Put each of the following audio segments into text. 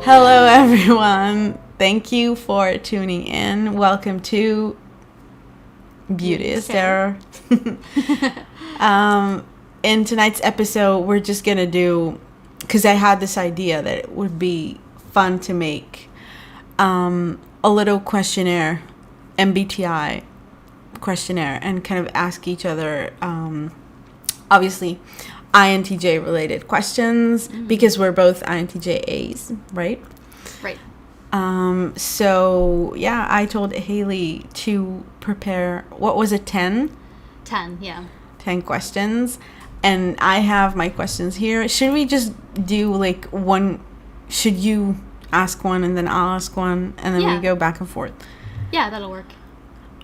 Hello, everyone. Thank you for tuning in. Welcome to Beauty is Terror. In tonight's episode, we're just going to do, because I had this idea that it would be fun to make a little questionnaire, MBTI questionnaire, and kind of ask each other, obviously, INTJ related questions, because we're both INTJ-As, right? Right. So yeah, I told Hayley to prepare, what was it, 10? 10, yeah. 10 questions. And I have my questions here. Should we just do like one, should you ask one and then I'll ask one and then we go back and forth? Yeah, that'll work.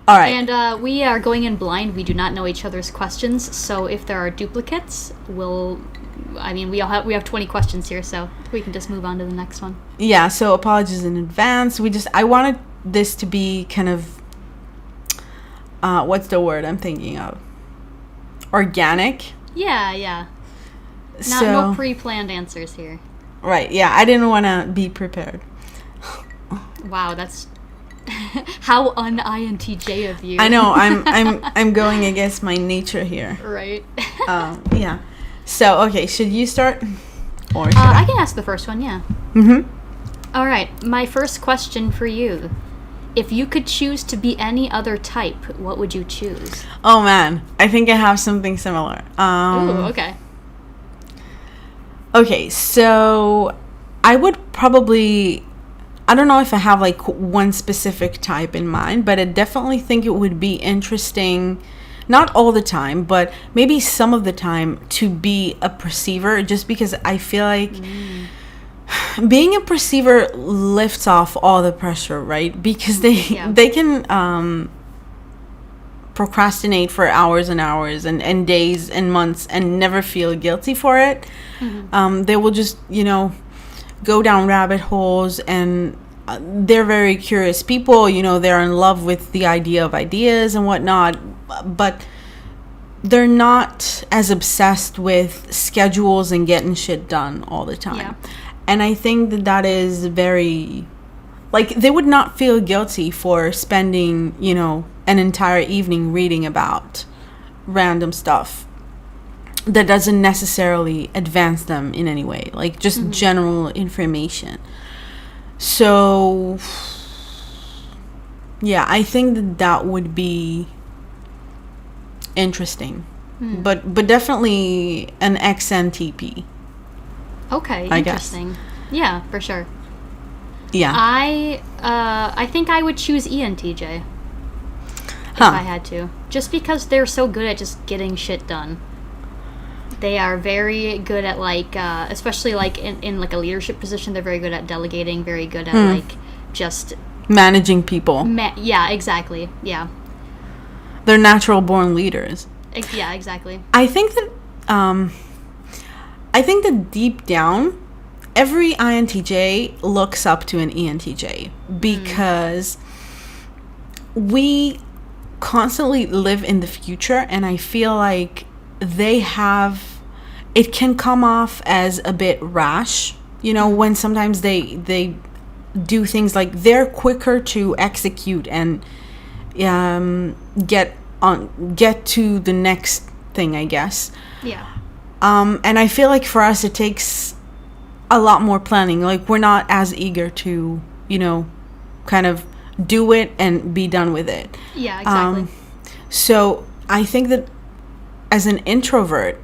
All right. And we are going in blind. We do not know each other's questions. So if there are duplicates, we have 20 questions here, so we can just move on to the next one. Yeah, so apologies in advance. I wanted this to be kind of, what's the word I'm thinking of? Organic. Yeah. No pre-planned answers here. Right, yeah, I didn't want to be prepared. Wow, that's how un-INTJ of you. I know, I'm going against my nature here. Right. Yeah. So, okay, should you start? Or should I can ask the first one, yeah. Mm-hmm. All right, my first question for you. If you could choose to be any other type, what would you choose? Oh, man. I think I have something similar. Ooh, okay. Okay, so I would probably... I don't know if I have like one specific type in mind, but I definitely think it would be interesting, not all the time, but maybe some of the time, to be a perceiver, just because I feel like being a perceiver lifts off all the pressure, right? Because they can procrastinate for hours and hours and days and months and never feel guilty for it. Mm-hmm. They will just, go down rabbit holes, and they're very curious people. They're in love with the idea of ideas and whatnot, but they're not as obsessed with schedules and getting shit done all the time. Yeah. And I think that is very, they would not feel guilty for spending, an entire evening reading about random stuff that doesn't necessarily advance them in any way, just general information. So yeah, I think that would be interesting. But definitely an XNTP. Okay, I interesting. Guess. Yeah, for sure. Yeah. I think I would choose ENTJ if I had to, just because they're so good at just getting shit done. They are very good at especially in a leadership position. They're very good at delegating. Very good at just managing people. Yeah, exactly. Yeah. They're natural born leaders. Yeah, exactly. I think that deep down, every INTJ looks up to an ENTJ because we constantly live in the future, and I feel like it can come off as a bit rash, when sometimes they do things they're quicker to execute and get to the next thing, I guess. Yeah. And I feel like for us it takes a lot more planning. We're not as eager to, kind of do it and be done with it. Yeah, exactly. So I think that as an introvert,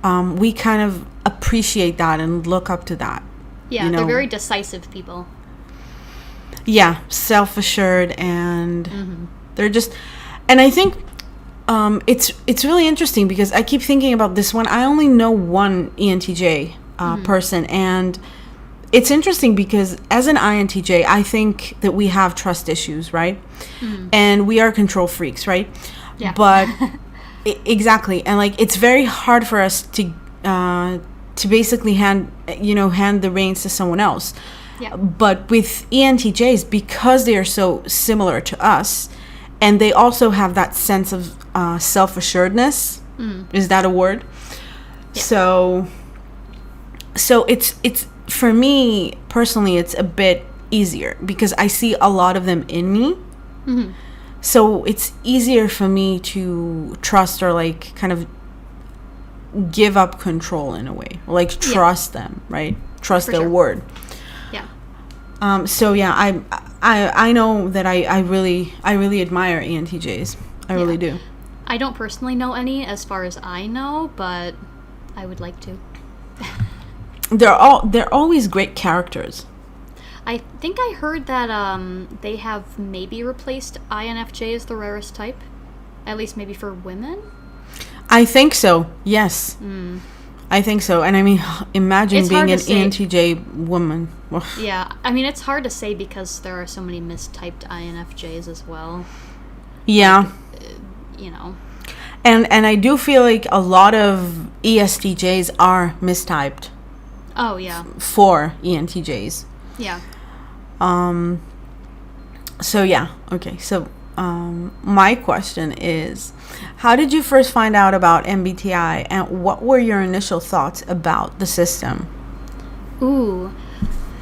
we kind of appreciate that and look up to that. Yeah, they're very decisive people. Yeah, self-assured, and they're just... And I think it's really interesting because I keep thinking about this one. I only know one ENTJ person, and it's interesting because as an INTJ, I think that we have trust issues, right? And we are control freaks, right? Yeah. But... Exactly, and it's very hard for us to basically hand the reins to someone else. Yeah. But with ENTJs, because they are so similar to us, and they also have that sense of self-assuredness. Is that a word? Yeah. So it's for me personally, it's a bit easier because I see a lot of them in me. Mm-hmm. So it's easier for me to trust or like kind of give up control in a way, like trust them, right? Trust their word. Yeah. So yeah, I know that I really admire ENTJs. I really do. I don't personally know any as far as I know, but I would like to. They're always great characters. I think I heard that they have maybe replaced INFJ as the rarest type, at least maybe for women. I think so. Yes. I think so. And I mean, imagine It's being hard an to say. ENTJ woman. Ugh. Yeah, I mean, it's hard to say because there are so many mistyped INFJs as well. Yeah. You know. And I do feel like a lot of ESTJs are mistyped Oh, yeah. for ENTJs. Yeah. So yeah. Okay. So my question is, how did you first find out about MBTI, and what were your initial thoughts about the system? Ooh.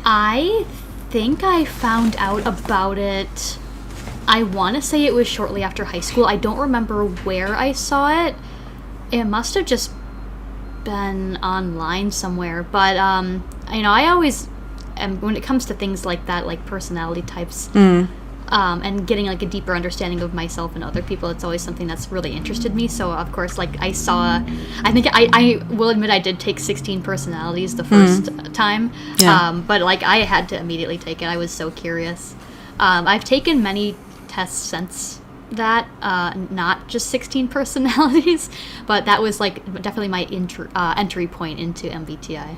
I think I found out about it. I want to say it was shortly after high school. I don't remember where I saw it. It must have just been online somewhere. But, you know, I always, when it comes to things like that, like personality types, and getting like a deeper understanding of myself and other people, it's always something that's really interested me. So, of course, like I saw, I think I will admit I did take 16 personalities the first time. Yeah. But like I had to immediately take it. I was so curious. I've taken many tests since that, not just 16 personalities, but that was like definitely my entry point into MBTI.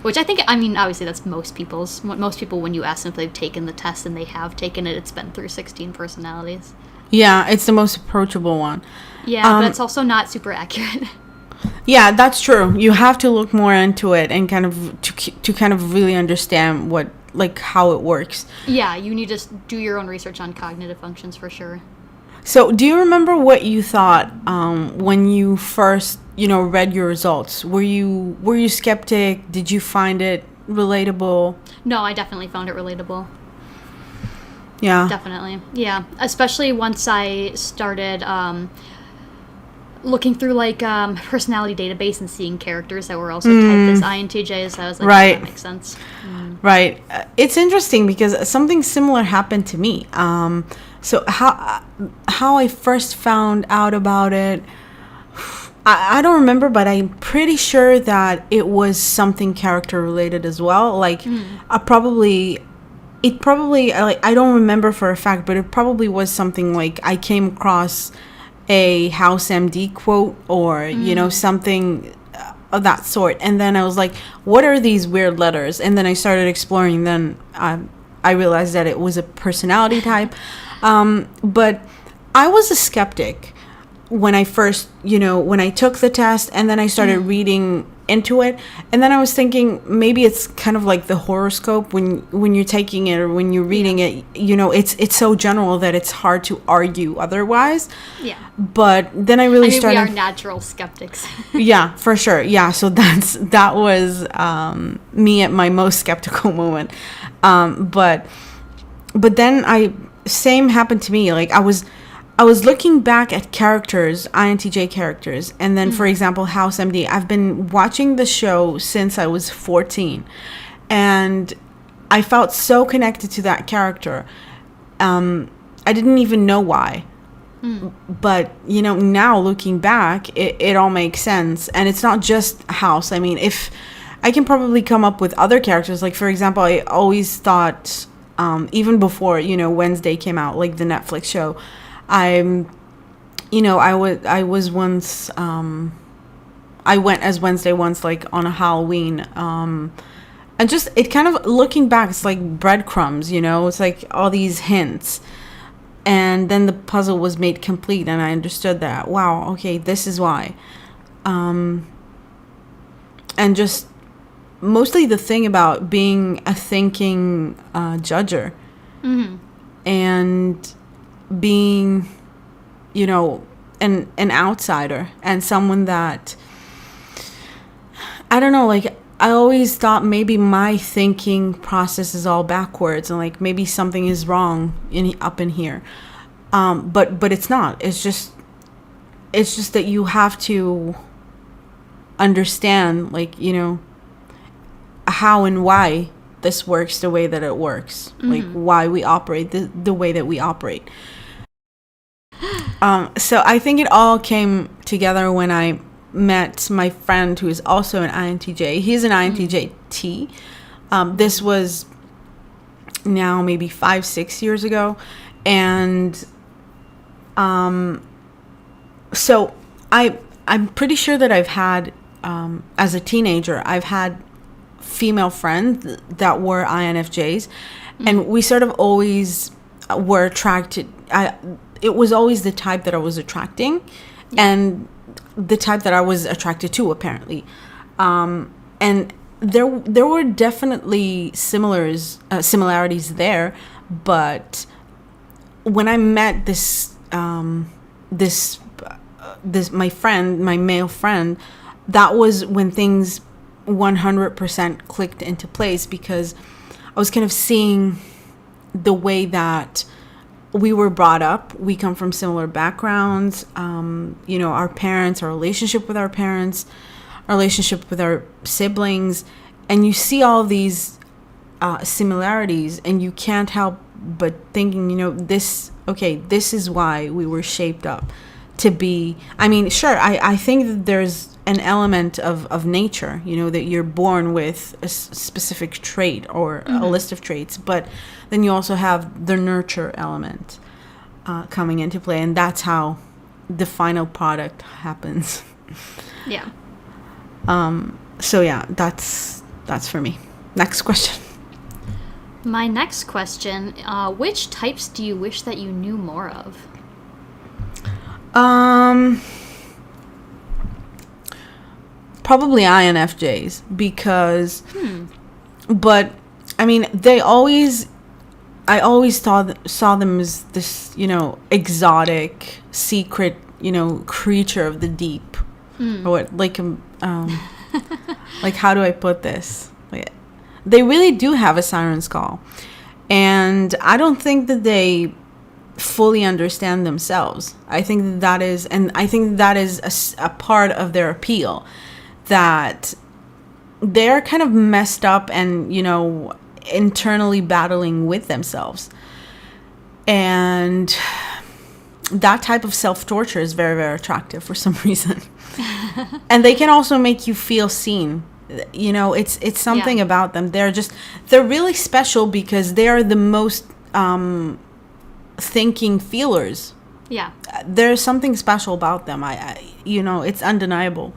Which I think, I mean, obviously that's most people, when you ask them if they've taken the test and they have taken it, it's been through 16 personalities. Yeah, it's the most approachable one. Yeah, but it's also not super accurate. Yeah, that's true. You have to look more into it and kind of to kind of really understand what, like, how it works. Yeah, you need to do your own research on cognitive functions for sure. So, do you remember what you thought when you first, read your results? Were you skeptic? Did you find it relatable? No, I definitely found it relatable. Yeah. Definitely. Yeah, especially once I started looking through like personality database and seeing characters that were also typed as INTJs. I was like, Right. oh, that makes sense. Right. It's interesting because something similar happened to me. So how I first found out about it, I don't remember, but I'm pretty sure that it was something character related as well. Like, I don't remember for a fact, but it probably was something like I came across a House MD quote or, something of that sort. And then I was like, what are these weird letters? And then I started exploring. Then I realized that it was a personality type. But I was a skeptic when I first, when I took the test, and then I started reading into it, and then I was thinking maybe it's kind of like the horoscope when you're taking it or when you're reading it, it's so general that it's hard to argue otherwise. Yeah. But then I really started. We are natural skeptics. Yeah, for sure. Yeah, so that was me at my most skeptical moment. But then same happened to me. Like I was looking back at characters, INTJ characters, and then, for example, House MD. I've been watching the show since I was 14, and I felt so connected to that character. I didn't even know why. But, now looking back, it all makes sense. And it's not just House. I mean, if I can probably come up with other characters, like, for example, I always thought, even before, Wednesday came out, like the Netflix show, I was once, I went as Wednesday once, like on a Halloween, and just, it kind of, looking back, it's like breadcrumbs, it's like all these hints, and then the puzzle was made complete, and I understood that, wow, okay, this is why, and just, mostly the thing about being a thinking, judger, and being, an outsider and someone that, I don't know, like, I always thought maybe my thinking process is all backwards and like maybe something is wrong up in here. But it's not. It's just that you have to understand, like, you know, how and why this works the way that it works. Like why we operate the way that we operate. So I think it all came together when I met my friend who is also an INTJ. He's an INTJ-T. This was now maybe 5-6 years ago. And so I'm pretty sure that I've had, as a teenager, I've had female friends that were INFJs. And we sort of always were attracted. It was always the type that I was attracting. And the type that I was attracted to, apparently. And there were definitely similarities there, but when I met this my friend, my male friend, that was when things 100% clicked into place, because I was kind of seeing the way that we were brought up. We come from similar backgrounds. You know, our parents, our relationship with our parents, our relationship with our siblings, and you see all these similarities, and you can't help but thinking, you know, this is why we were shaped up to be. I mean, sure, I think that there's an element of nature, you know, that you're born with a specific trait or a list of traits, but then you also have the nurture element coming into play, and that's how the final product happens. Yeah. So yeah, that's for me. Next question. My next question, which types do you wish that you knew more of? Probably INFJs, because but I mean, I always saw them as this, you know, exotic, secret, you know, creature of the deep. Or what, like like, how do I put this? Like, they really do have a siren's call, and I don't think that they fully understand themselves. I think that is a part of their appeal, that they're kind of messed up and, you know, internally battling with themselves. And that type of self-torture is very, very attractive for some reason. And they can also make you feel seen. You know, it's something about them. They're really special because they are the most thinking feelers. Yeah. There's something special about them. I you know, it's undeniable.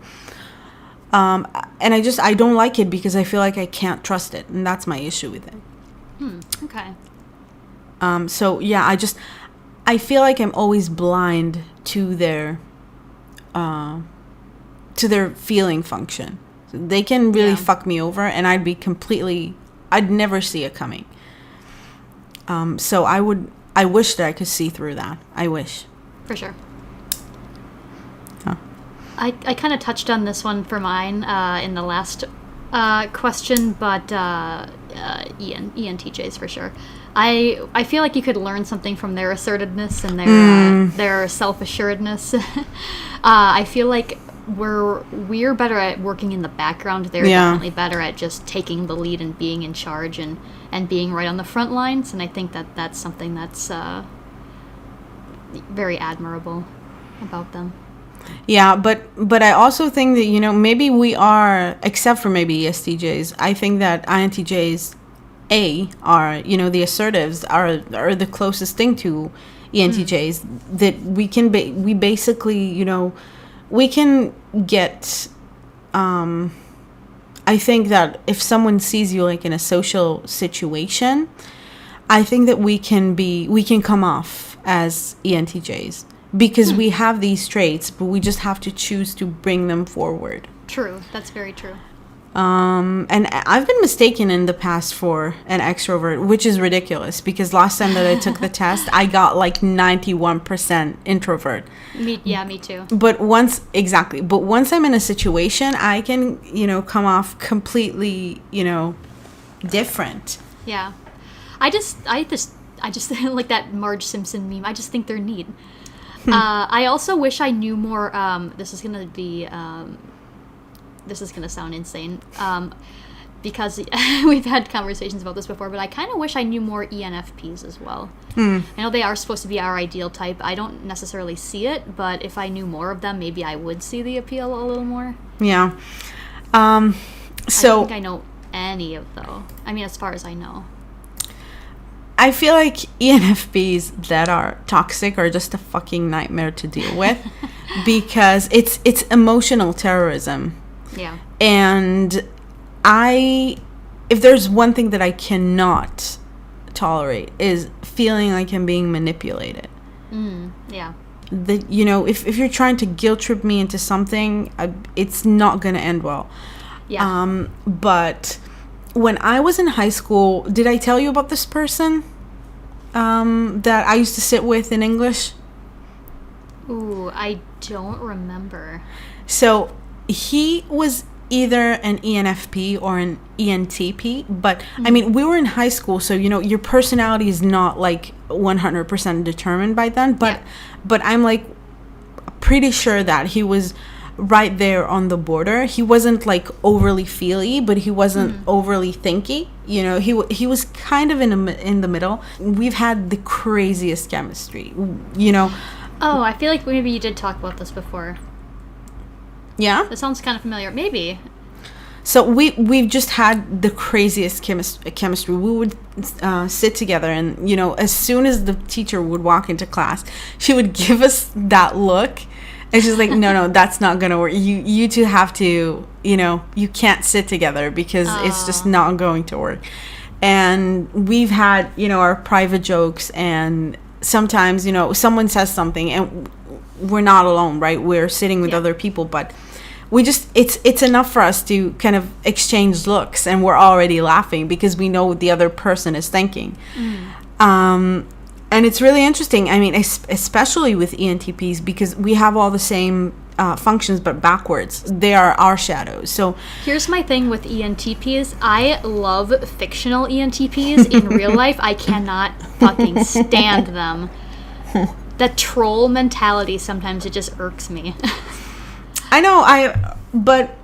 And I don't like it because I feel like I can't trust it, and that's my issue with it. Okay. So yeah, I feel like I'm always blind to their feeling function. So they can really fuck me over, and I'd never see it coming. So I wish that I could see through that. I wish. For sure. I kind of touched on this one for mine in the last question, but ENTJs for sure. I feel like you could learn something from their assertiveness and their self-assuredness. I feel like we're better at working in the background. They're definitely better at just taking the lead and being in charge and being right on the front lines. And I think that's something that's very admirable about them. Yeah, but I also think that, you know, maybe we are, except for maybe ESTJs, I think that INTJ-A are, you know, the assertives are the closest thing to ENTJs, that we basically, you know, we can get, I think that if someone sees you like in a social situation, I think that we can come off as ENTJs. Because we have these traits, but we just have to choose to bring them forward. True. That's very true. And I've been mistaken in the past for an extrovert, which is ridiculous because last time that I took the test, I got like 91% introvert. Me too. But once I'm in a situation, I can, come off completely, different. Yeah. I just like that Marge Simpson meme. I just think they're neat. I also wish I knew more. This is gonna sound insane, because we've had conversations about this before, but I kind of wish I knew more ENFPs as well. I know they are supposed to be our ideal type. I don't necessarily see it, but if I knew more of them, maybe I would see the appeal a little more. Yeah. So I don't think I know any of though. I mean, as far as I know. I feel like ENFPs that are toxic are just a fucking nightmare to deal with because it's emotional terrorism. Yeah. And if there's one thing that I cannot tolerate is feeling like I'm being manipulated. Yeah. If you're trying to guilt trip me into something, it's not going to end well. Yeah. But when I was in high school, did I tell you about this person that I used to sit with in English? Ooh, I don't remember. So he was either an ENFP or an ENTP, but I mean, we were in high school, so your personality is not like 100% determined by then, but I'm like pretty sure that he was right there on the border. He wasn't like overly feely, but he wasn't overly thinky. He was kind of in the middle. We've had the craziest chemistry. Oh, I feel like maybe you did talk about this before. Yeah? That sounds kind of familiar. Maybe. So we've just had the craziest chemistry. We would sit together, and as soon as the teacher would walk into class, she would give us that look, and she's like, "No, that's not gonna work. You two have to, you can't sit together because it's just not going to work." And we've had our private jokes, and sometimes someone says something, and we're not alone, right? We're sitting with other people, but we just it's enough for us to kind of exchange looks, and we're already laughing because we know what the other person is thinking. And it's really interesting. I mean, especially with ENTPs, because we have all the same functions but backwards. They are our shadows. So here's my thing with ENTPs. I love fictional ENTPs. In real life, I cannot fucking stand them. The troll mentality, sometimes it just irks me. I know, but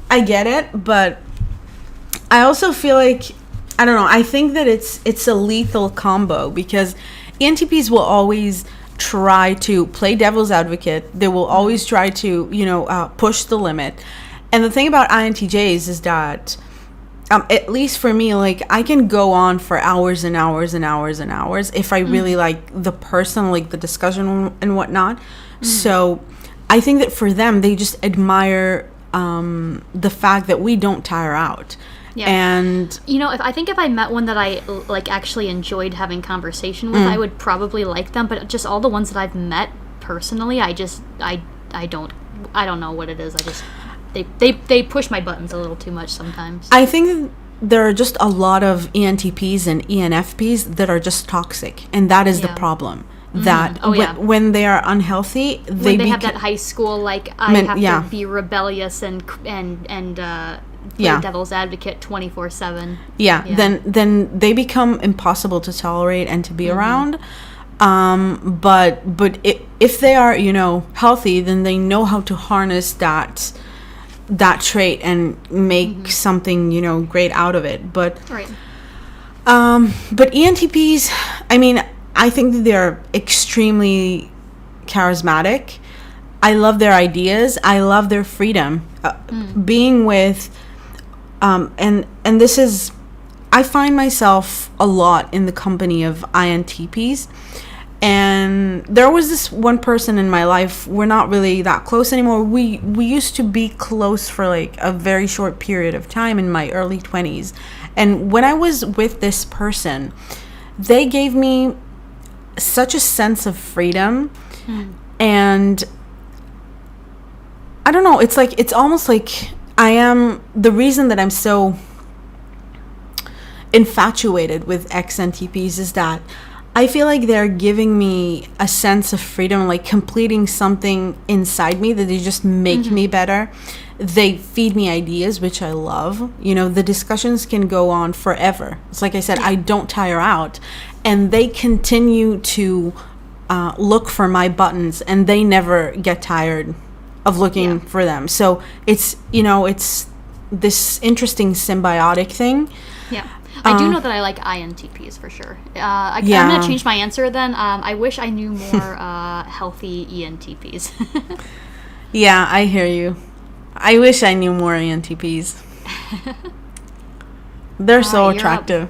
I get it, but I also feel like, I don't know, I think that it's a lethal combo because ENTPs will always try to play devil's advocate. They will always try to, push the limit. And the thing about INTJs is that, at least for me, like, I can go on for hours and hours and hours and hours if I really like the person, like the discussion and whatnot. So I think that for them, they just admire the fact that we don't tire out. Yeah. And if I met one that I like actually enjoyed having conversation with, I would probably like them. But just all the ones that I've met personally, I don't know what it is. They push my buttons a little too much sometimes. I think there are just a lot of ENTPs and ENFPs that are just toxic, and that is the problem. That when they are unhealthy, they have that high school like I have to be rebellious and play devil's advocate 24/7. Yeah, then they become impossible to tolerate and to be around. But if they are healthy, then they know how to harness that trait and make something great out of it. But ENTPs, I mean, I think that they're extremely charismatic. I love their ideas. I love their freedom. Being with and this is, I find myself a lot in the company of INTPs. And there was this one person in my life. We're not really that close anymore. We used to be close for like a very short period of time in my early 20s. And when I was with this person, they gave me such a sense of freedom. And I don't know, it's almost like the reason that I'm so infatuated with XNTPs is that I feel like they're giving me a sense of freedom, like completing something inside me that they just make me better. They feed me ideas, which I love. You know, the discussions can go on forever. It's like I said, I don't tire out. And they continue to look for my buttons, and they never get tired of looking for them. So it's, you know, it's this interesting symbiotic thing. Yeah. I do know that I like INTPs for sure. I'm going to change my answer then. I wish I knew more healthy ENTPs. Yeah, I hear you. I wish I knew more ENTPs. They're so attractive.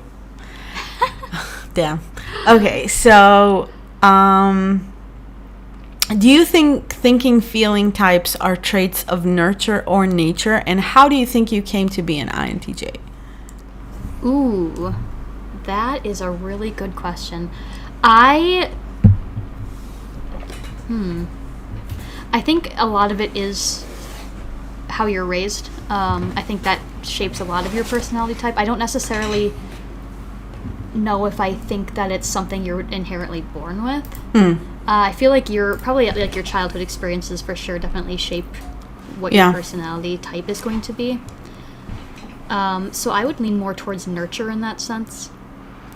Damn. Okay, so do you think thinking feeling types are traits of nurture or nature? And how do you think you came to be an INTJ? Ooh, that is a really good question. I think a lot of it is how you're raised. I think that shapes a lot of your personality type. I don't necessarily know if I think that it's something you're inherently born with. I feel like you're probably like your childhood experiences for sure definitely shape what your personality type is going to be. So I would lean more towards nurture in that sense.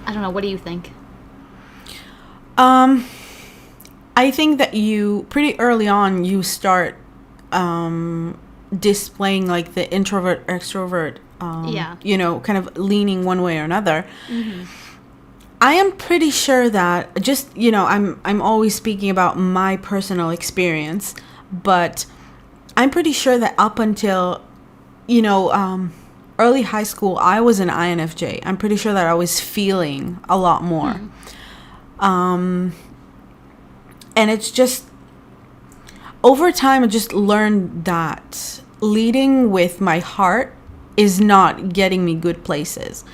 I don't know. What do you think? I think that you pretty early on you start displaying like the introvert extrovert. You know, kind of leaning one way or another. I am pretty sure that just, you know, I'm always speaking about my personal experience, but I'm pretty sure that up until, you know, early high school, I was an INFJ. I'm pretty sure that I was feeling a lot more. And it's just, over time, I just learned that leading with my heart is not getting me good places.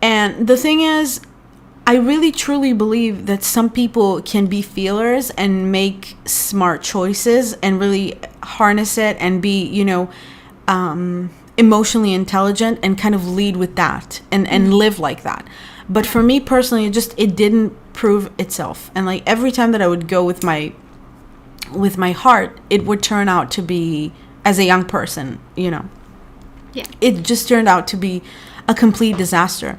And the thing is, I really truly believe that some people can be feelers and make smart choices and really harness it and be, you know, emotionally intelligent and kind of lead with that and live like that. But for me personally, it didn't prove itself. And like every time that I would go with my heart, it would turn out to be, as a young person, you know, it just turned out to be a complete disaster.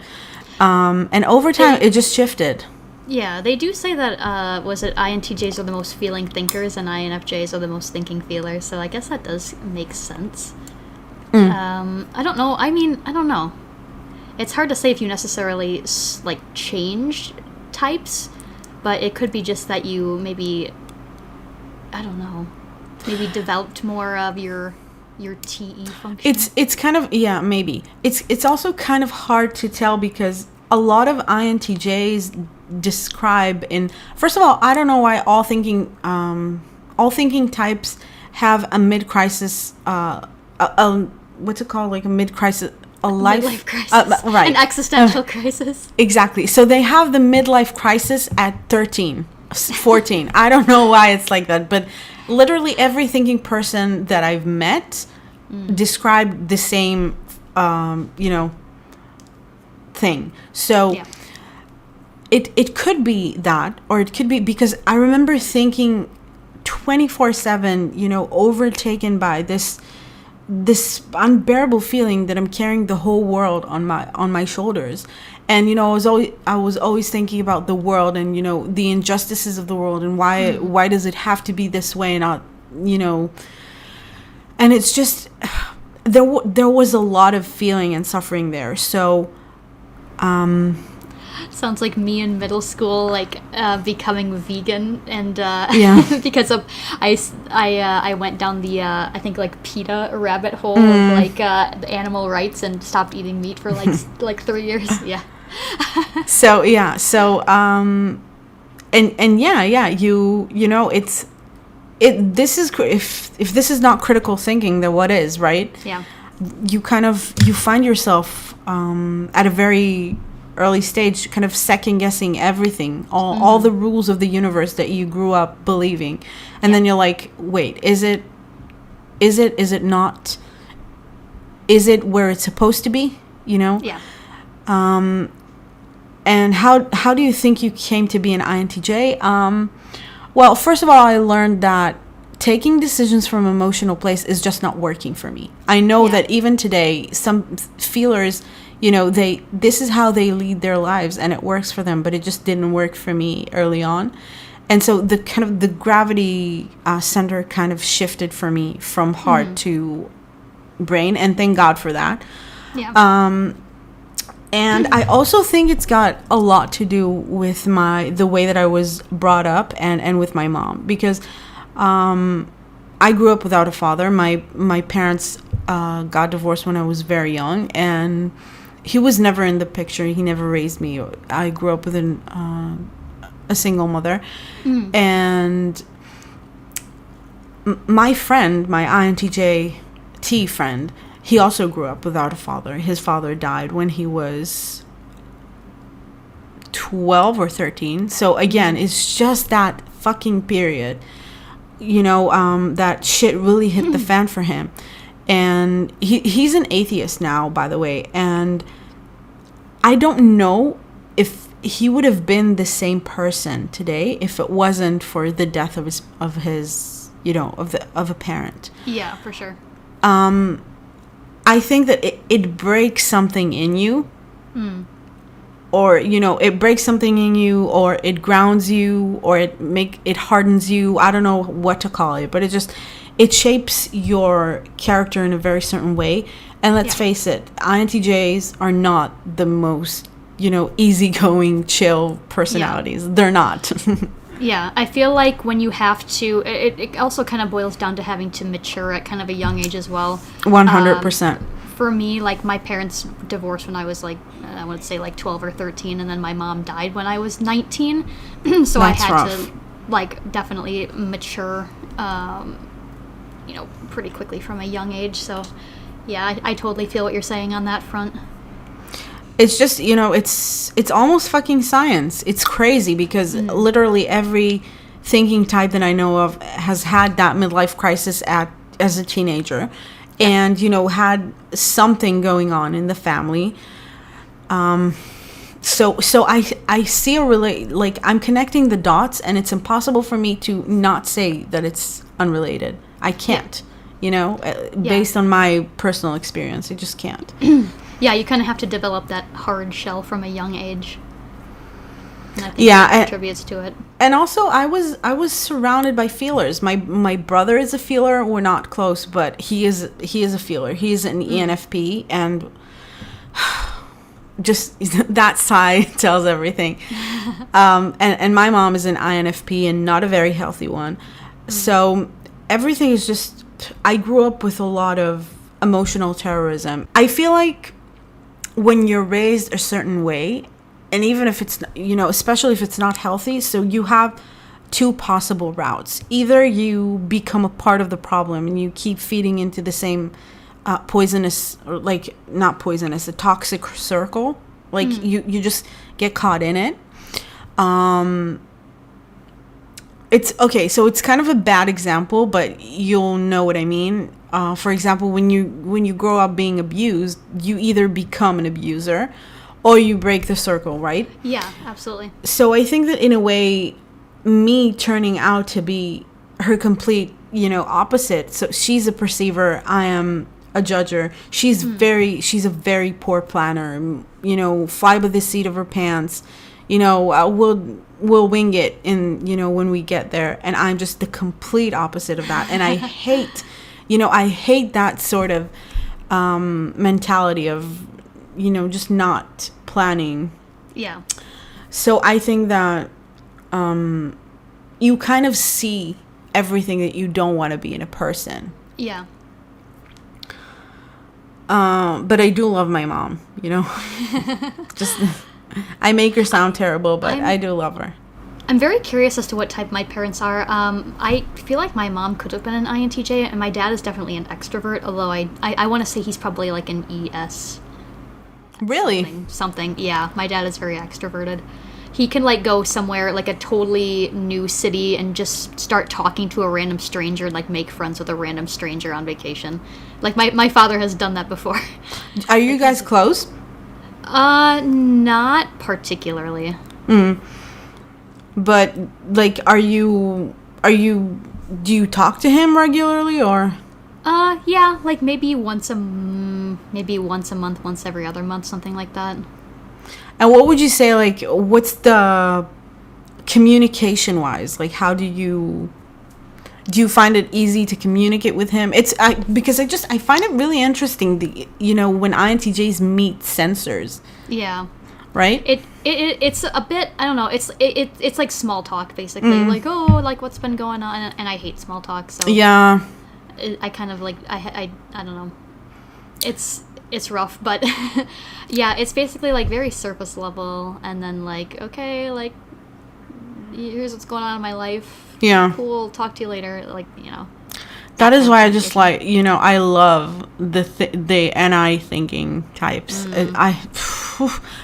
And over time, it just shifted. Yeah, they do say that, was it INTJs are the most feeling thinkers and INFJs are the most thinking feelers. So I guess that does make sense. I don't know. I mean, I don't know. It's hard to say if you necessarily, like, change types, but it could be just that you maybe, I don't know, maybe developed more of your TE function. It's kind of, yeah, maybe. It's also kind of hard to tell because a lot of INTJs describe first of all, I don't know why all thinking types have a mid-crisis, what's it called? Like a mid-crisis, a midlife crisis. Right. An existential crisis. Exactly. So they have the midlife crisis at 13, 14. I don't know why it's like that, but literally every thinking person that I've met described the same, you know, thing. So it could be that, or it could be because I remember thinking 24/7, you know, overtaken by this unbearable feeling that I'm carrying the whole world on my shoulders. And, you know, I was always thinking about the world and, you know, the injustices of the world and why does it have to be this way and not, you know. And it's just, there was a lot of feeling and suffering there. So, sounds like me in middle school, like becoming vegan, and because of I went down the I think like PETA rabbit hole of like the animal rights and stopped eating meat for like 3 years. Yeah. You know, this is, if this is not critical thinking, then what is, right? Yeah. You find yourself at a very early stage kind of second guessing everything, all the rules of the universe that you grew up believing, and then you're like, wait, is it not? is it where it's supposed to be? You know? Yeah. And how do you think you came to be an INTJ? Well, first of all, I learned that taking decisions from an emotional place is just not working for me. I know that even today, some feelers, you know, this is how they lead their lives and it works for them, but it just didn't work for me early on. And so the gravity center kind of shifted for me from heart to brain, and thank God for that. Yeah. And I also think it's got a lot to do with the way that I was brought up and with my mom, because I grew up without a father. My parents got divorced when I was very young, and he was never in the picture. He never raised me. I grew up with a single mother. And my friend, my INTJ-T friend, he also grew up without a father. His father died when he was 12 or 13. So again, it's just that fucking period, you know, that shit really hit the fan for him. And he's an atheist now, by the way. And I don't know if he would have been the same person today if it wasn't for the death of his you know, of a parent. Yeah, for sure. I think that it breaks something in you. Or, you know, it breaks something in you, or it grounds you, or it hardens you. I don't know what to call it, but it shapes your character in a very certain way. And let's face it, INTJs are not the most, you know, easygoing, chill personalities. They're not. Yeah, I feel like when you have to, it also kind of boils down to having to mature at kind of a young age as well. 100%. For me, like, my parents divorced when I was, like, I would say, like, 12 or 13, and then my mom died when I was 19. So I had to, like, definitely mature, you know, pretty quickly from a young age. So, yeah, I totally feel what you're saying on that front. It's just, you know, it's almost fucking science. It's crazy because literally every thinking type that I know of has had that midlife crisis as a teenager. And, you know, had something going on in the family. So I see like, I'm connecting the dots, and it's impossible for me to not say that it's unrelated. I can't, you know, based on my personal experience. I just can't. Yeah, you kind of have to develop that hard shell from a young age. And I think that contributes to it. And also, I was surrounded by feelers. My brother is a feeler. We're not close, but he is a feeler. He's an ENFP, and just that sigh tells everything. And my mom is an INFP, and not a very healthy one. So everything is just. I grew up with a lot of emotional terrorism. I feel like when you're raised a certain way, and even if it's, you know, especially if it's not healthy, so you have two possible routes. Either you become a part of the problem and you keep feeding into the same poisonous, or like, not poisonous, a toxic circle. Like, you just get caught in it. It's okay, so it's kind of a bad example, but you'll know what I mean. For example, when you grow up being abused, you either become an abuser or you break the circle, right? Yeah, absolutely. So I think that in a way, me turning out to be her complete, you know, opposite. So she's a perceiver, I am a judger. She's a very poor planner. You know, fly by the seat of her pants. You know, we'll wing it in, you know, when we get there. And I'm just the complete opposite of that. And I hate, you know, that sort of mentality of, you know, just not planning. Yeah. So I think that you kind of see everything that you don't want to be in a person. Yeah. But I do love my mom, you know. Just I make her sound terrible, but I do love her. I'm very curious as to what type my parents are. I feel like my mom could have been an INTJ, and my dad is definitely an extrovert, although I want to say he's probably like an ES. Really? Something. Yeah, my dad is very extroverted. he can like go somewhere like a totally new city and just start talking to a random stranger, like make friends with a random stranger on vacation. Like my father has done that before. Are you guys close? Not particularly. But like, do you talk to him regularly, or? Yeah, like maybe once a month, once every other month, something like that. And what would you say, like, what's the communication wise? Like, how do you find it easy to communicate with him? Because I find it really interesting, when INTJs meet sensors. Yeah. Right? It's a bit, I don't know, it's like small talk, basically. Like, oh, like, what's been going on? And I hate small talk, so... Yeah. I kind of, like, I don't know. It's rough, but... yeah, it's basically, like, very surface level, and then, like, okay, like, here's what's going on in my life. Yeah. Cool, talk to you later, like, That is why I just like, I love the NI thinking types.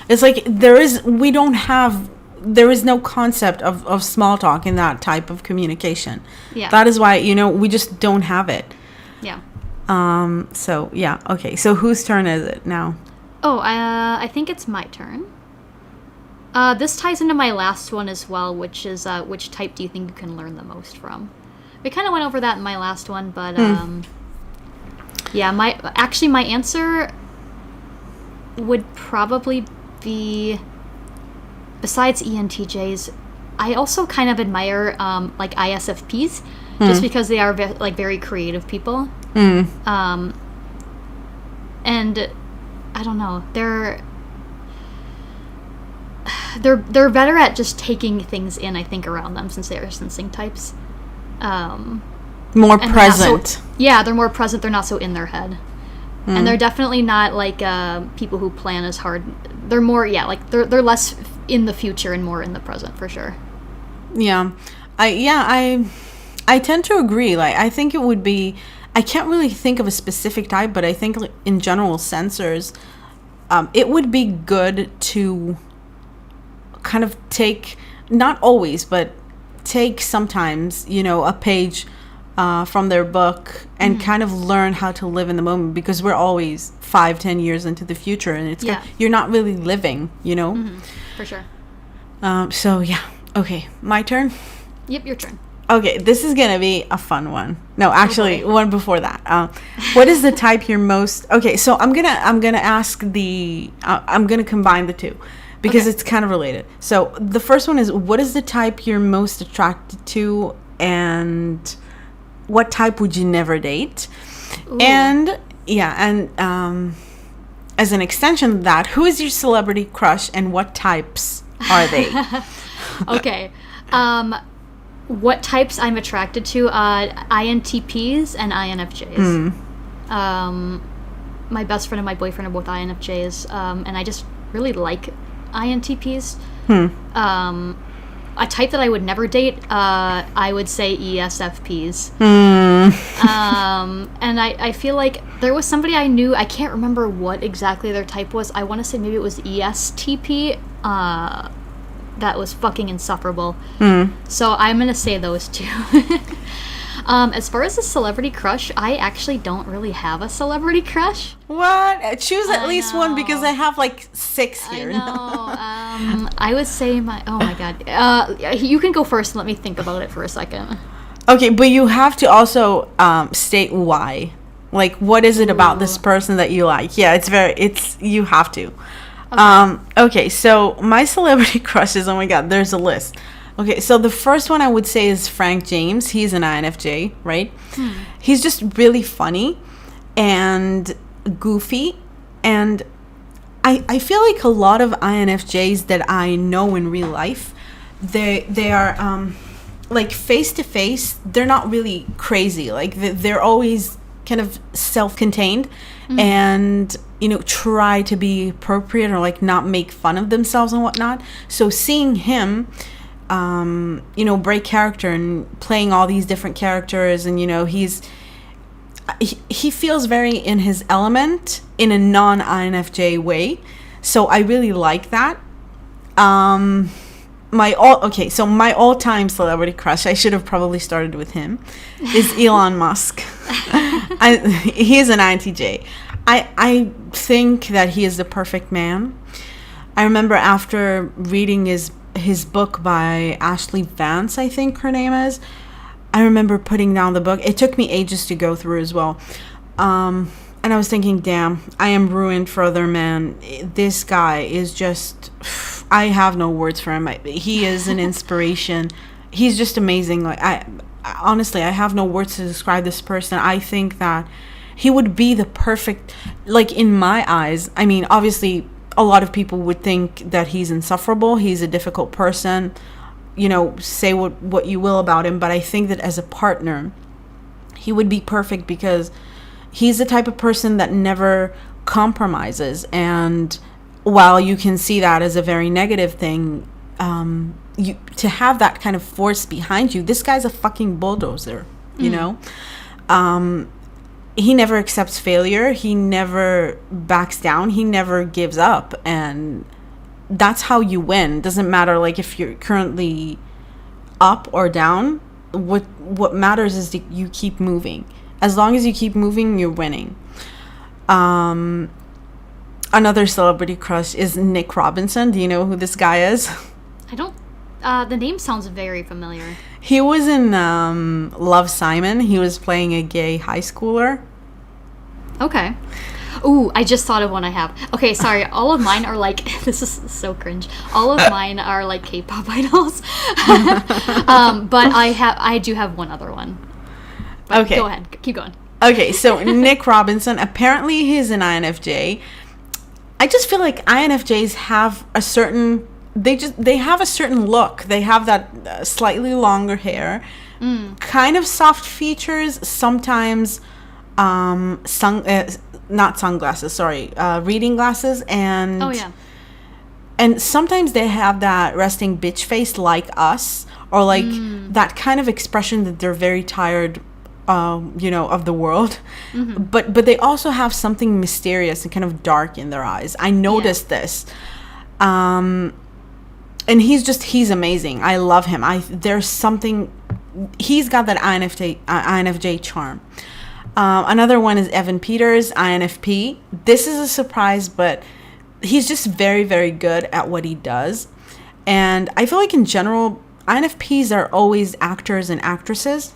It's like there is no concept of small talk in that type of communication. Yeah. That is why, we just don't have it. Yeah. So, yeah. Okay. So whose turn is it now? Oh, I think it's my turn. This ties into my last one as well, which is which type do you think you can learn the most from? We kind of went over that in my last one, but yeah, my answer would probably be, besides ENTJs, I also kind of admire like ISFPs, just because they are very creative people. And I don't know, they're better at just taking things in, I think, around them, since they are sensing types. More present. They're more present. They're not so in their head. And they're definitely not like people who plan as hard. They're more, they're less in the future and more in the present, for sure. Yeah. I tend to agree. Like, I think it would be, I can't really think of a specific type, but I think, like, in general, sensors, it would be good to kind of take, not always, but take sometimes, a page from their book and kind of learn how to live in the moment, because we're always 5-10 years into the future, and it's you're not really living, For sure. So yeah. Okay, my turn. Yep, your turn. Okay, this is gonna be a fun one. No, actually, one before that. What is the type you're most? Okay, so I'm gonna ask I'm gonna combine the two, because it's kind of related. So the first one is, what is the type you're most attracted to, and what type would you never date? Ooh. And as an extension of that, who is your celebrity crush, and what types are they? Okay. What types I'm attracted to? INTPs and INFJs. My best friend and my boyfriend are both INFJs, and I just really like INTPs. A type that I would never date, I would say ESFPs. And I feel like there was somebody I knew, I can't remember what exactly their type was. I want to say maybe it was ESTP. That was fucking insufferable. So I'm gonna say those two. As far as a celebrity crush, I actually don't really have a celebrity crush. What? Choose at least one, because I have like 6 here. I know. I would say oh my god. You can go first and let me think about it for a second. Okay, but you have to also state why. Like, what is it about this person that you like? Yeah, you have to. Okay, so my celebrity crushes, oh my god, there's a list. Okay, so the first one I would say is Frank James. He's an INFJ, right? He's just really funny and goofy, and I feel like a lot of INFJs that I know in real life, they are like, face to face, they're not really crazy. Like, they're always kind of self-contained and try to be appropriate, or like not make fun of themselves and whatnot. So seeing him break character and playing all these different characters, and he feels very in his element in a non-INFJ way, so I really like that. my all-time celebrity crush, I should have probably started with him, is Elon Musk. He is an INTJ. I think that he is the perfect man. I remember after reading his book by Ashley Vance, I think her name is, I remember putting down the book. It took me ages to go through as well. And I was thinking, damn, I am ruined for other men. This guy is just, I have no words for him. He is an inspiration. He's just amazing. Like, honestly, I have no words to describe this person. I think that he would be the perfect, like, in my eyes. I mean, obviously, a lot of people would think that he's insufferable. He's a difficult person. You know, say what you will about him. But I think that as a partner, he would be perfect because he's the type of person that never compromises. And while you can see that as a very negative thing, to have that kind of force behind you, this guy's a fucking bulldozer, you know? He never accepts failure. He never backs down. He never gives up. And that's how you win. Doesn't matter, like, if you're currently up or down. What matters is that you keep moving. As long as you keep moving, you're winning. Another celebrity crush is Nick Robinson. Do you know who this guy is? I don't. The name sounds very familiar. He was in Love, Simon. He was playing a gay high schooler. Okay. Ooh, I just thought of one I have. Okay, sorry. All of mine are like, this is so cringe. All of mine are like K-pop idols. But I do have one other one. But okay. Go ahead. Keep going. Okay, so Nick Robinson, apparently he's an INFJ. I just feel like INFJs have a certain, they have a certain look. They have that slightly longer hair, kind of soft features, sometimes not sunglasses, sorry, reading glasses, and oh yeah, and sometimes they have that resting bitch face like us, or like that kind of expression that they're very tired, you know, of the world. But they also have something mysterious and kind of dark in their eyes. I noticed this. And he's amazing. I love him. There's something, he's got that INFJ charm. Another one is Evan Peters, INFP. This is a surprise, but he's just very, very good at what he does. And I feel like in general, INFPs are always actors and actresses.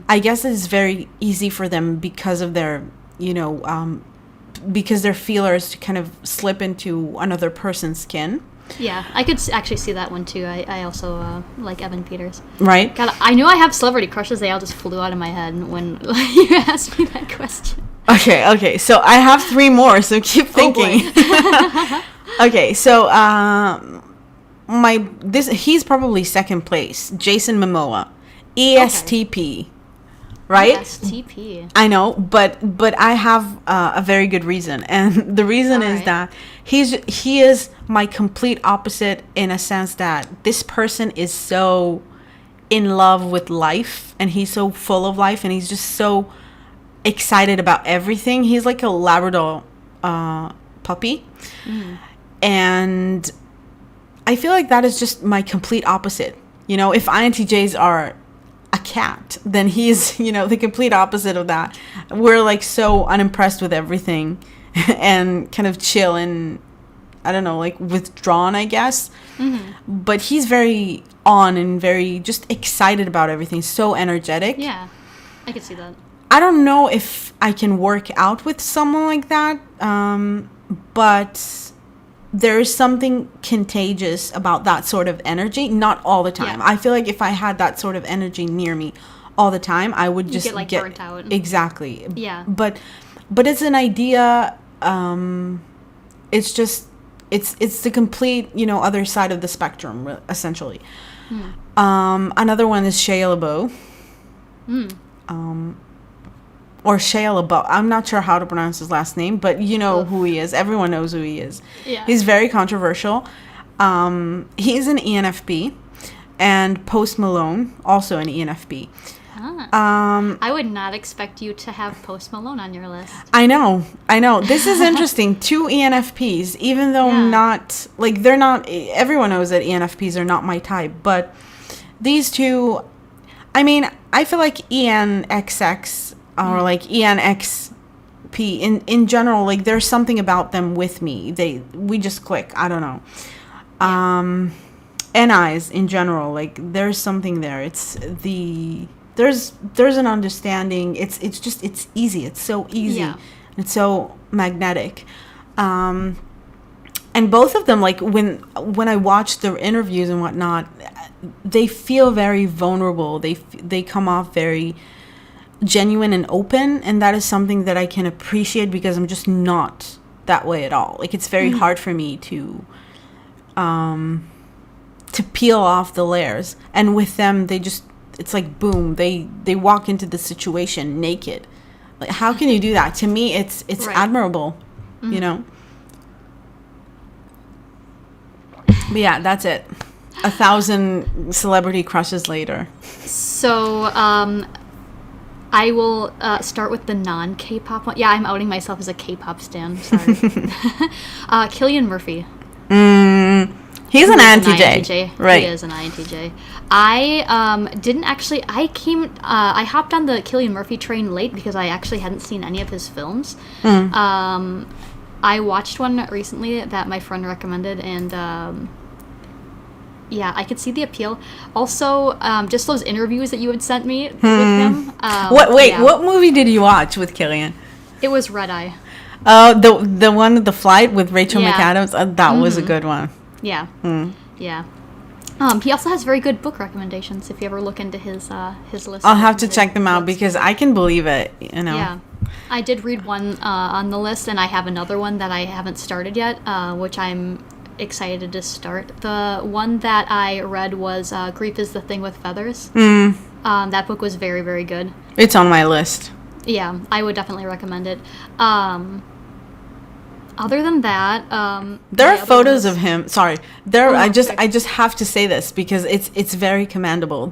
I guess it's very easy for them because of their, you know, because they're feelers to kind of slip into another person's skin. Yeah, I could actually see that one too. I also like Evan Peters. Right? God, I knew I have celebrity crushes. They all just flew out of my head when you asked me that question. Okay. So I have 3 more, so keep thinking. Oh Okay, so he's probably second place. Jason Momoa. ESTP. Right? ESTP. I know, but I have a very good reason, and the reason is that he is my complete opposite, in a sense that this person is so in love with life, and he's so full of life, and he's just so excited about everything. He's like a Labrador puppy, and I feel like that is just my complete opposite. You know, if INTJs are a cat, then he's, you know, the complete opposite of that. We're like so unimpressed with everything and kind of chill and, I don't know, like withdrawn, I guess. But he's very on and very just excited about everything, so energetic. Yeah, I could see that. I don't know if I can work out with someone like that, but there is something contagious about that sort of energy. Not all the time. Yeah. I feel like if I had that sort of energy near me all the time, I would just get burnt out. Exactly. Yeah. But it's an idea. It's just it's the complete, you know, other side of the spectrum, essentially. Another one is Shia LaBeouf. Or Shia LaBeouf. I'm not sure how to pronounce his last name, but you know who he is. Everyone knows who he is. Yeah. He's very controversial. He's an ENFP, and Post Malone, also an ENFP. I would not expect you to have Post Malone on your list. I know. This is interesting. 2 ENFPs, even though not, like, they're not, everyone knows that ENFPs are not my type, but these two, I mean, I feel like ENXX or like ENXP in general, like, there's something about them with me. We just click. I don't know. NIs in general, like, there's something there. It's there's an understanding. It's easy. It's so easy. Yeah. It's so magnetic. And both of them, like, when I watch their interviews and whatnot, they feel very vulnerable. They come off very genuine and open, and that is something that I can appreciate because I'm just not that way at all. Like, it's very hard for me to peel off the layers. And with them, it's like boom, they walk into the situation naked. Like, how can you do that? To me, it's right. Admirable, you know. But yeah, that's it. 1,000 celebrity crushes later. So, I will start with the non-K-pop one. Yeah, I'm outing myself as a K-pop stan. Sorry. Cillian Murphy. He's an INTJ. Right. He is an INTJ. I didn't actually... I hopped on the Cillian Murphy train late because I actually hadn't seen any of his films. I watched one recently that my friend recommended, and... yeah, I could see the appeal. Also, just those interviews that you had sent me with him. What movie did you watch with Cillian? It was Red Eye. Oh, the one with the flight with Rachel McAdams? That was a good one. Yeah. Yeah. He also has very good book recommendations if you ever look into his list. I'll have to check them out because I can believe it, you know. Yeah. I did read one on the list, and I have another one that I haven't started yet, which I'm excited to start. The one that I read was Grief is the Thing with Feathers. That book was very, very good. It's on my list. Yeah, I would definitely recommend it. Other than that, there are photos of him. Sorry, I just have to say this because it's very commendable.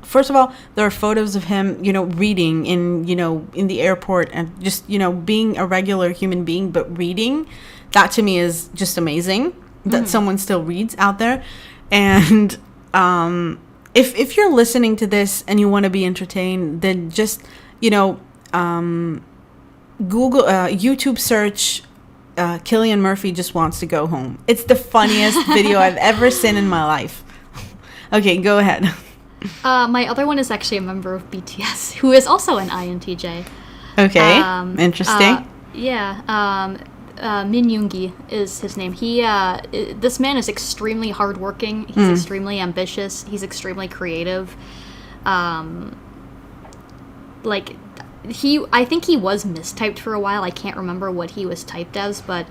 First of all, there are photos of him, you know, reading in the airport and just, you know, being a regular human being, but reading. That to me is just amazing that someone still reads out there. And if you're listening to this and you want to be entertained, then just, you know, Google YouTube search. Cillian Murphy just wants to go home. It's the funniest video I've ever seen in my life. Okay, go ahead. My other one is actually a member of BTS who is also an INTJ. Okay, interesting. Min Yoongi is his name. This man is extremely hardworking. He's extremely ambitious. He's extremely creative. I think he was mistyped for a while. I can't remember what he was typed as, but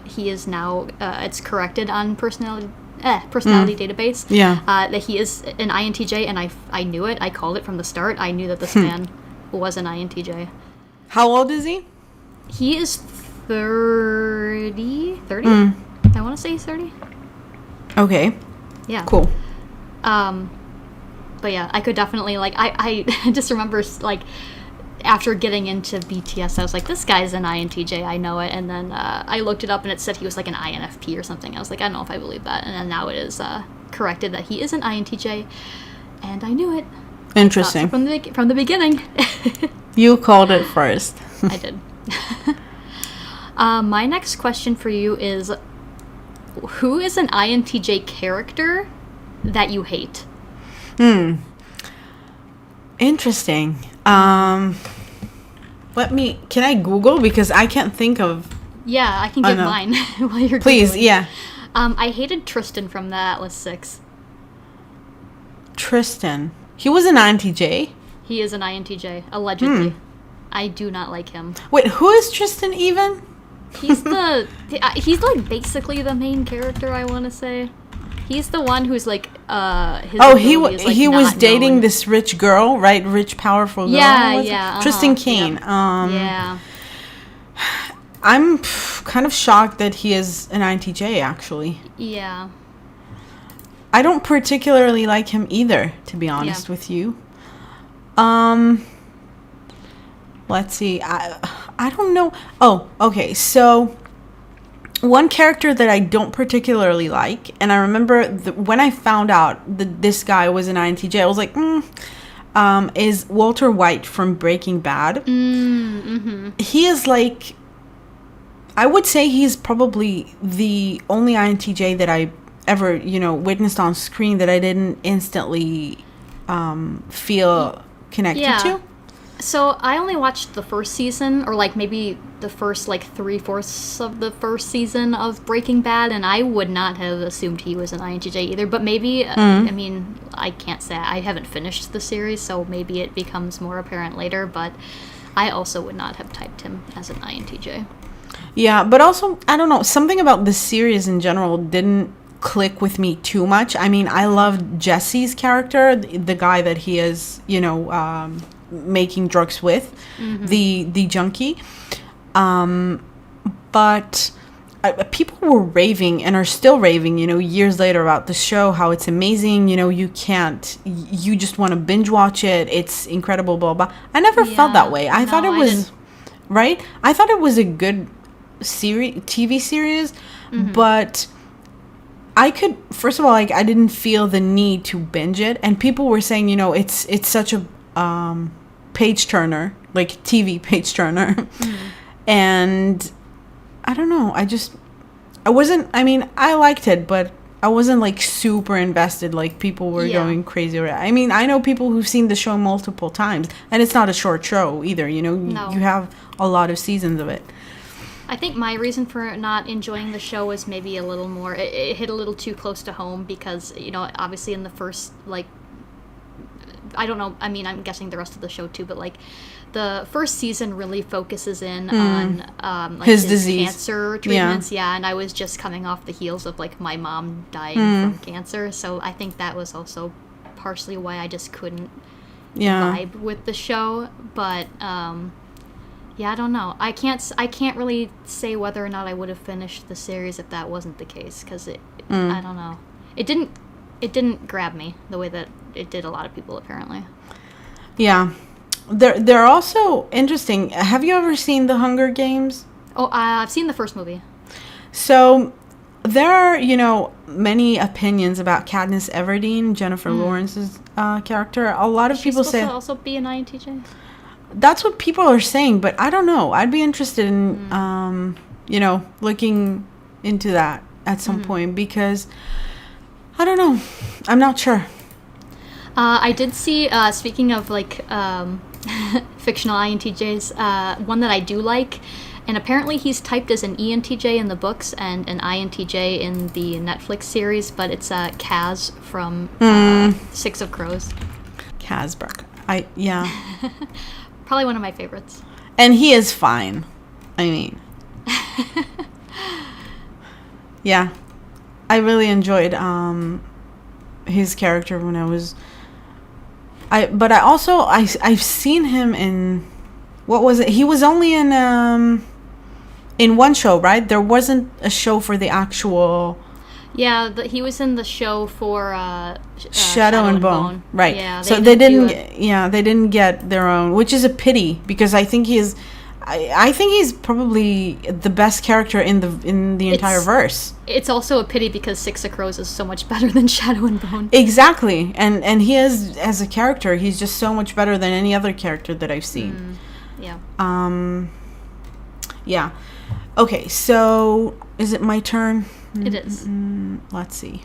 he is now, it's corrected on personality database. Yeah. That he is an INTJ, and I knew it. I called it from the start. I knew that this man was an INTJ. How old is he? He is 30? I want to say he's 30. Okay. Yeah. Cool. But yeah, I could definitely, like, I just remember, like, after getting into BTS, I was like, this guy's an INTJ, I know it. And then I looked it up, and it said he was like an INFP or something. I was like, I don't know if I believe that. And then now it is corrected that he is an INTJ, and I knew it. Interesting. From the beginning. You called it first. I did. My next question for you is, who is an INTJ character that you hate? Interesting. Can I Google? Because I can't think of... Yeah, I can give mine while you're Please, Googling. Yeah. I hated Tristan from the Atlas 6. Tristan. He was an INTJ? He is an INTJ, allegedly. I do not like him. Wait, who is Tristan even? He's he's like basically the main character, I want to say. He's the one who's like he was dating this rich girl, right? Rich, powerful girl. Yeah. Tristan Kane. Yeah. I'm kind of shocked that he is an INTJ, actually. Yeah. I don't particularly like him either, to be honest with you. Let's see. I don't know. Oh, okay. So one character that I don't particularly like, and I remember when I found out that this guy was an INTJ, I was like, is Walter White from Breaking Bad. He is like, I would say he's probably the only INTJ that I ever, witnessed on screen that I didn't instantly feel connected to. So I only watched the first season, or like maybe the first like 3/4 of the first season of Breaking Bad, and I would not have assumed he was an INTJ either. But maybe, I mean, I can't say. I haven't finished the series, so maybe it becomes more apparent later. But I also would not have typed him as an INTJ. Yeah, but also, I don't know, something about the series in general didn't click with me too much. I mean, I loved Jesse's character, the guy that he is, making drugs with, the junkie. But people were raving and are still raving, years later about the show, how it's amazing, you just want to binge watch it. It's incredible, blah, blah. I never felt that way. I thought it was, right? I thought it was a good TV series, but I could, first of all, like, I didn't feel the need to binge it. And people were saying, it's such a page turner, like TV page turner. And I don't know, I liked it, but I wasn't like super invested like people were going crazy. I mean, I know people who've seen the show multiple times, and it's not a short show either, No. You have a lot of seasons of it. I think my reason for not enjoying the show was maybe a little more, it hit a little too close to home because, obviously in the first, like, I don't know, I mean, I'm guessing the rest of the show too, but, like, the first season really focuses in on, like, his disease. Cancer treatments, and I was just coming off the heels of, like, my mom dying from cancer, so I think that was also partially why I just couldn't vibe with the show, but, yeah, I don't know. I can't really say whether or not I would have finished the series if that wasn't the case, because I don't know. It didn't grab me the way that it did a lot of people, apparently. Yeah. They're also interesting. Have you ever seen The Hunger Games? Oh, I've seen the first movie. So there are, many opinions about Katniss Everdeen, Jennifer Lawrence's character. A lot of people say... She's supposed to also be an INTJ? That's what people are saying, but I don't know. I'd be interested in, looking into that at some point because, I don't know. I'm not sure. I did see, speaking of, like, fictional INTJs, one that I do like, and apparently he's typed as an ENTJ in the books and an INTJ in the Netflix series, but it's Kaz from Six of Crows. Kazbrook. Probably one of my favorites. And he is fine. I mean. Yeah. I really enjoyed his character when I was... I've seen him in... What was it? He was only in one show, right? There wasn't a show for the actual... Yeah, he was in the show for Shadow and Bone. Right. Yeah, so they didn't get their own, which is a pity because I think he's probably the best character in the entire verse. It's also a pity because Six of Crows is so much better than Shadow and Bone. Exactly. And he is, as a character, he's just so much better than any other character that I've seen. Yeah. Yeah. Okay, so is it my turn? It is. Let's see.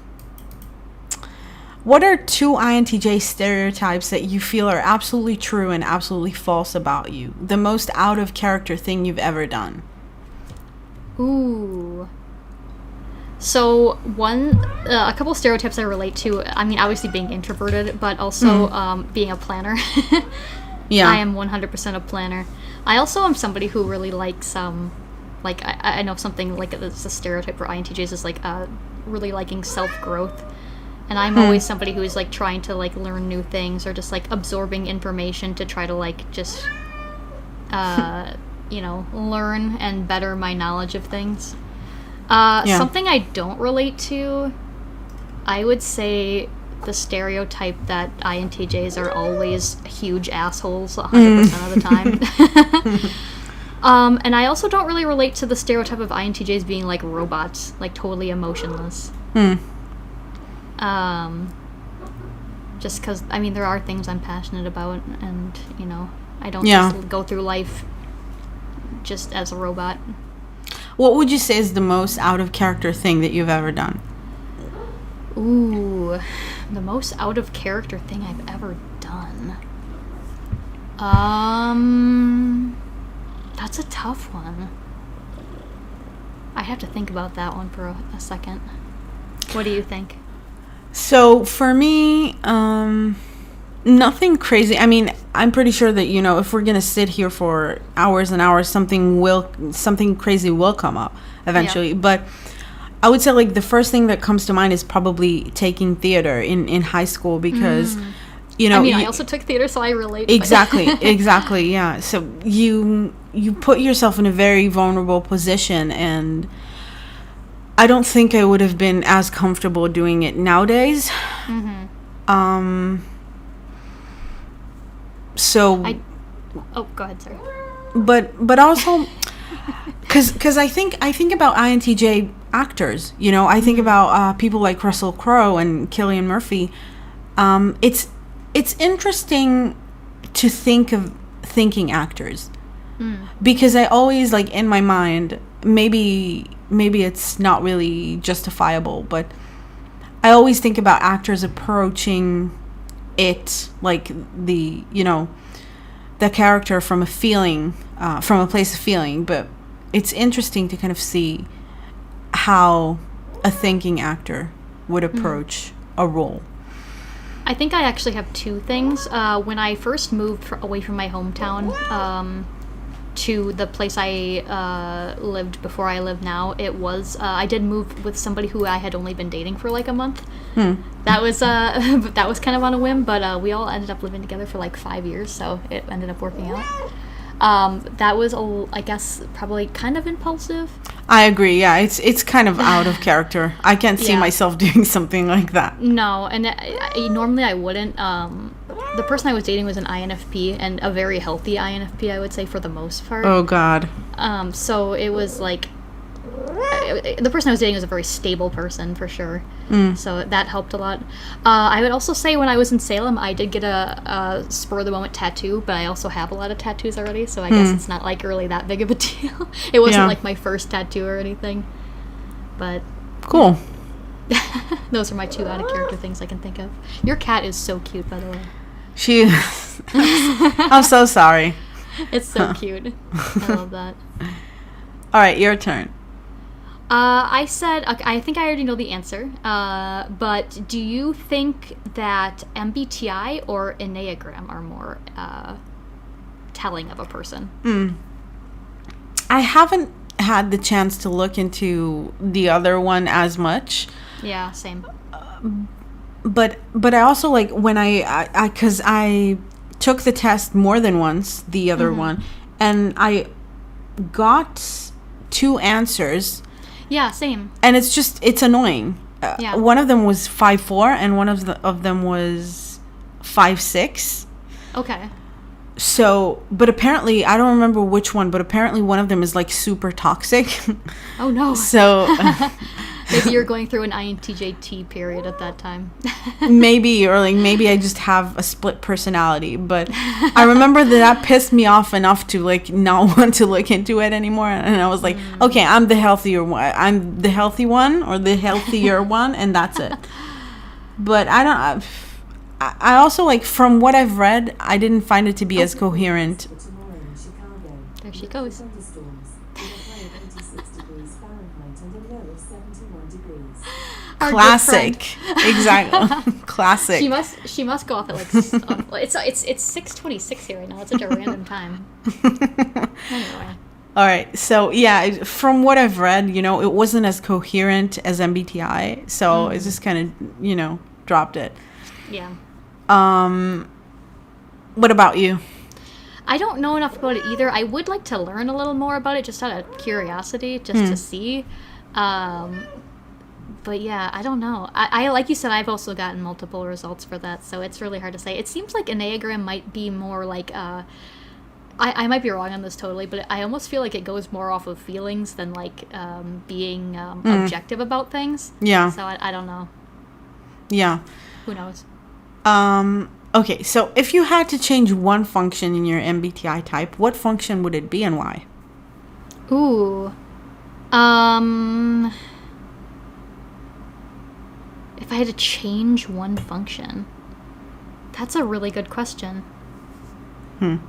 What are 2 INTJ stereotypes that you feel are absolutely true and absolutely false about you? The most out of character thing you've ever done? Ooh. So a couple stereotypes I relate to. I mean, obviously being introverted, but also being a planner. Yeah. I am 100% a planner. I also am somebody who really likes like I know something like it's a stereotype for INTJs is like really liking self-growth, and I'm always somebody who is like trying to like learn new things or just like absorbing information to try to like just learn and better my knowledge of things. Something I don't relate to I would say the stereotype that INTJs are always huge assholes 100% of the time. And I also don't really relate to the stereotype of INTJs being like robots, like totally emotionless. Just because, I mean, there are things I'm passionate about, and, you know, I don't just go through life just as a robot. What would you say is the most out-of-character thing that you've ever done? Ooh, the most out-of-character thing I've ever done. That's a tough one. I have to think about that one for a second. What do you think? So for me, nothing crazy. I mean, I'm pretty sure that, you know, if we're gonna sit here for hours and hours, something crazy will come up eventually. But I would say, like, the first thing that comes to mind is probably taking theater in high school, because you know, I mean, I also took theater, so I relate. Exactly, yeah. So you put yourself in a very vulnerable position, and I don't think I would have been as comfortable doing it nowadays. So go ahead, sorry. But also because I think about INTJ actors, you know, I think about people like Russell Crowe and Cillian Murphy. It's interesting to think of thinking actors, because I always, like, in my mind, maybe it's not really justifiable, but I always think about actors approaching it like the, you know, the character from a feeling, from a place of feeling. But it's interesting to kind of see how a thinking actor would approach a role. I think I actually have two things. When I first moved away from my hometown to the place I lived before I live now, it was I did move with somebody who I had only been dating for like a month. That was kind of on a whim, but we all ended up living together for like 5 years, so it ended up working out. That was, I guess, probably kind of impulsive. I agree. Yeah, it's kind of out of character. I can't see myself doing something like that. No, and normally I wouldn't. The person I was dating was an INFP, and a very healthy INFP, I would say, for the most part. Oh, God. So it was like, the person I was dating was a very stable person, for sure. So that helped a lot. I would also say when I was in Salem, I did get a spur-of-the-moment tattoo, but I also have a lot of tattoos already, so I guess it's not like really that big of a deal. It wasn't like my first tattoo or anything. But cool. Those are my two out-of-character things I can think of. Your cat is so cute, by the way. She is. I'm so sorry. It's so cute. I love that. All right, your turn. I said, okay, I think I already know the answer, but do you think that MBTI or Enneagram are more telling of a person? I haven't had the chance to look into the other one as much. Yeah, same. But I also, like, when because I took the test more than once, the other one, and I got 2 answers. Yeah, same. And it's annoying. One of them was 5'4", and one of them was 5'6". Okay. So, but apparently, I don't remember which one, but apparently one of them is, like, super toxic. Oh, no. So maybe you're going through an INTJ-T period at that time. maybe I just have a split personality. But I remember that pissed me off enough to, like, not want to look into it anymore. And I was like, okay, I'm the healthier one. I'm the healthy one, or the healthier one, and that's it. But I also, like, from what I've read, I didn't find it to be as coherent. There she goes. Classic. Exactly. Classic. She must go off at like it's 6:26 here right now. It's such a random time. Anyway. All right. So yeah, from what I've read, you know, it wasn't as coherent as MBTI, so I just kind of, you know, dropped it. Yeah. What about you? I don't know enough about it either. I would like to learn a little more about it, just out of curiosity, just to see. But yeah, I don't know. I like you said, I've also gotten multiple results for that, so it's really hard to say. It seems like Enneagram might be more like I might be wrong on this totally, but I almost feel like it goes more off of feelings than like being objective about things. Yeah. So I don't know. Yeah. Who knows? Okay, so if you had to change one function in your MBTI type, what function would it be and why? Ooh. If I had to change one function, that's a really good question.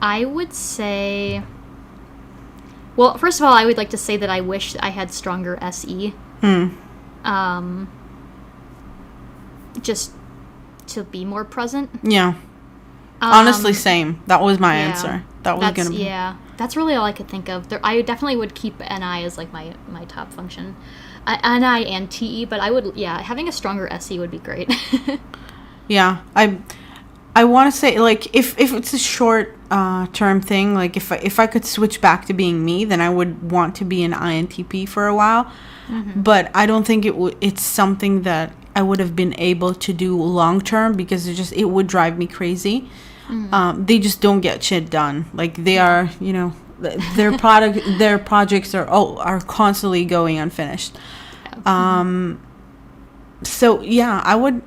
I would say, well, first of all, I would like to say that I wish I had stronger SE. Just to be more present. Yeah. Honestly, same. That was my answer. That was gonna be. Yeah, that's really all I could think of. I definitely would keep NI as like my top function. NI and TE, but I would, having a stronger SE would be great. Yeah, I want to say, like, if it's a short term thing, like if I could switch back to being me, then I would want to be an INTP for a while. But I don't think it's something that I would have been able to do long term, because it would drive me crazy. They just don't get shit done. Like, they are, their projects are constantly going unfinished. So yeah, I would,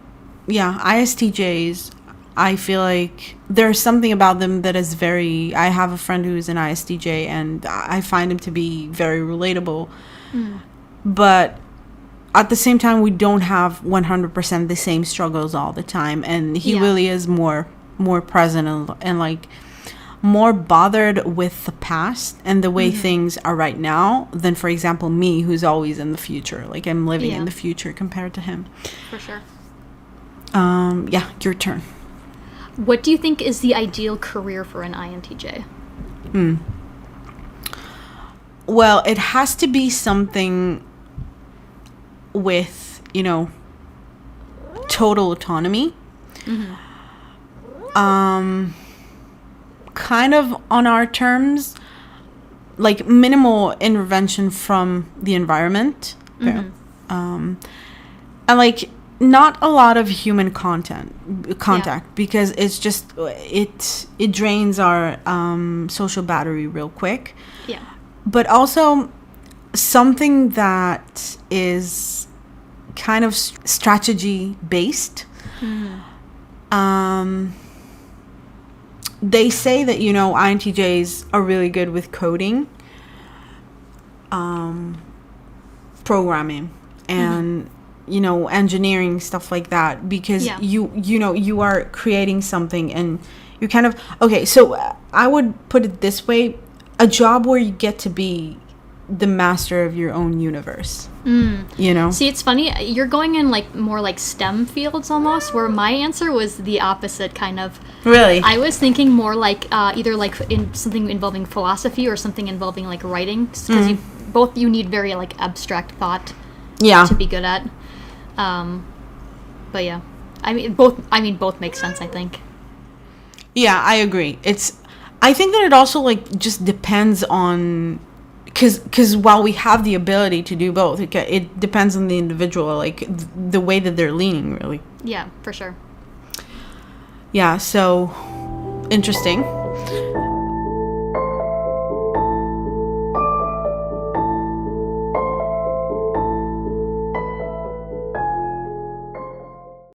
ISTJs, I feel like there's something about them that is very, I have a friend who's an ISTJ, and I find him to be very relatable. But at the same time, we don't have 100% the same struggles all the time, and he really is more present and like more bothered with the past and the way things are right now than, for example, me, who's always in the future. Like, I'm living in the future compared to him. For sure. Your turn. What do you think is the ideal career for an INTJ? Well, it has to be something with, total autonomy. Kind of on our terms, like minimal intervention from the environment. And like not a lot of human contact, because it's just it drains our social battery real quick. But also something that is kind of strategy based. They say that, INTJs are really good with coding, programming, and engineering, stuff like that, because you are creating something, and you kind of, okay, so I would put it this way: a job where you get to be the master of your own universe. See, it's funny, you're going in like more like STEM fields almost, where my answer was the opposite, kind of. Really? I was thinking more like either like in something involving philosophy or something involving like writing, because you need very like abstract thought to be good at. But yeah, I mean both make sense, I think. Yeah, I agree. I think that it also like just depends on, because while we have the ability to do both, it depends on the individual, like the way that they're leaning, really. Yeah, for sure. Yeah, so interesting.